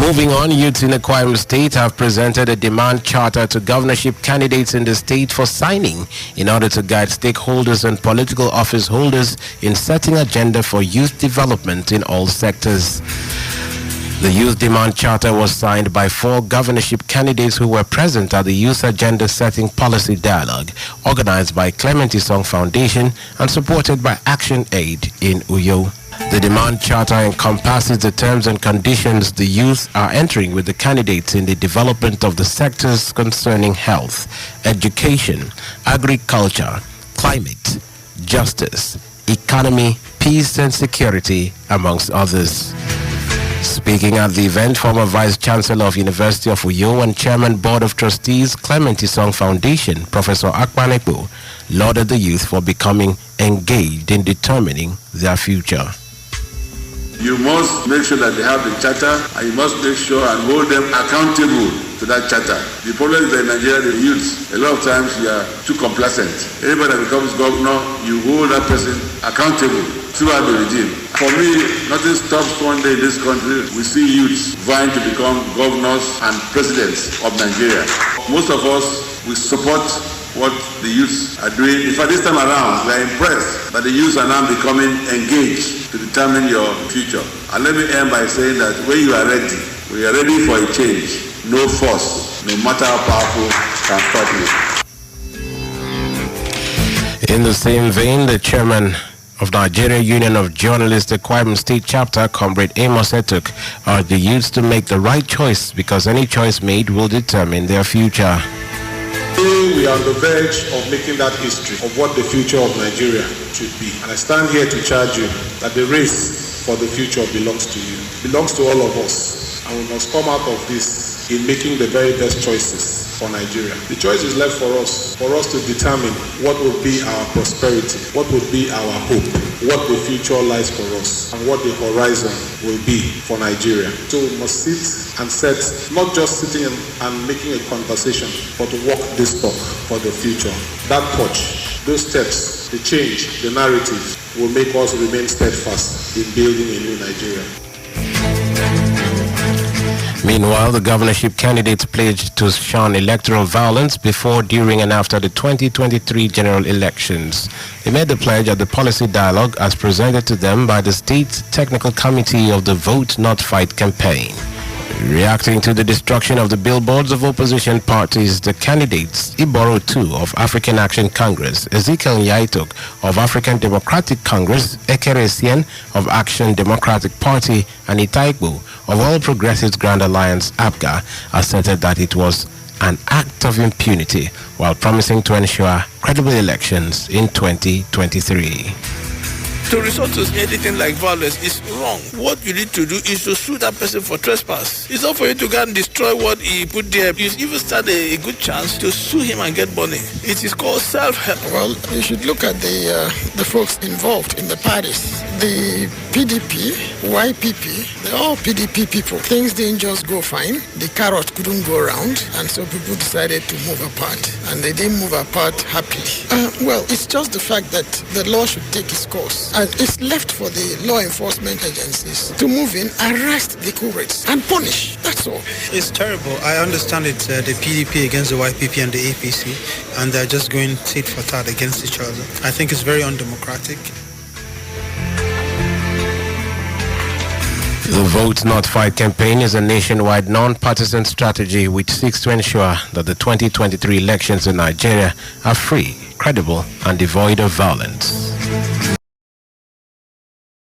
Moving on, youths in Akwa Ibom State have presented a demand charter to governorship candidates in the state for signing in order to guide stakeholders and political office holders in setting agenda for youth development in all sectors. The Youth Demand Charter was signed by 4 governorship candidates who were present at the Youth Agenda Setting Policy Dialogue, organized by Clement Isong Foundation and supported by Action Aid in Uyo. The Demand Charter encompasses the terms and conditions the youth are entering with the candidates in the development of the sectors concerning health, education, agriculture, climate, justice, economy, peace and security, amongst others. Speaking at the event, former Vice Chancellor of University of Uyo and Chairman Board of Trustees, Clement Isong Foundation, Professor Akwa Ibom, lauded the youth for becoming engaged in determining their future. You must make sure that they have the charter, and you must make sure and hold them accountable to that charter. The problem is that in Nigeria, the youth, a lot of times you are too complacent. Anybody that becomes governor, you hold that person accountable throughout the regime. For me, nothing stops one day in this country. We see youths vying to become governors and presidents of Nigeria. Most of us, we support what the youths are doing. In fact, this time around, we are impressed that the youths are now becoming engaged to determine your future. And let me end by saying that when you are ready, we are ready for a change. No force, no matter how powerful, can stop you. In the same vein, the chairman of Nigeria Union of Journalists, the Akwa Ibom State Chapter, Comrade Amos Etuk, urged the youths to make the right choice because any choice made will determine their future. We are on the verge of making that history of what the future of Nigeria should be. And I stand here to charge you that the race for the future belongs to you, belongs to all of us. And we must come out of this in making the very best choices for Nigeria. The choice is left for us to determine what will be our prosperity, what will be our hope, what the future lies for us, and what the horizon will be for Nigeria. So we must sit and set, not just sitting and making a conversation, but to walk this talk for the future. That touch, those steps, the change, the narrative will make us remain steadfast in building a new Nigeria. Meanwhile, the governorship candidates pledged to shun electoral violence before, during and after the 2023 general elections. They made the pledge at the policy dialogue as presented to them by the State Technical Committee of the Vote Not Fight campaign. Reacting to the destruction of the billboards of opposition parties, the candidates Iboro II of African Action Congress, Ezekiel Nyaitok of African Democratic Congress, Ekere Sien of Action Democratic Party, and Itaigbo of All Progressives Grand Alliance, APGA, asserted that it was an act of impunity while promising to ensure credible elections in 2023. To resort to anything like violence is wrong. What you need to do is to sue that person for trespass. It's not for you to go and destroy what he put there. You even stand a good chance to sue him and get money. It is called self-help. Well, you should look at the folks involved in the parties. The PDP, YPP, they're all PDP people. Things didn't just go fine. The carrot couldn't go around, and so people decided to move apart. And they didn't move apart happily. Well, it's just the fact that the law should take its course. And it's left for the law enforcement agencies to move in, arrest the culprits, and punish. That's all. It's terrible. I understand it's the PDP against the YPP and the APC, and they're just going tit for tat against each other. I think it's very undemocratic. The Vote Not Fight campaign is a nationwide non-partisan strategy which seeks to ensure that the 2023 elections in Nigeria are free, credible, and devoid of violence.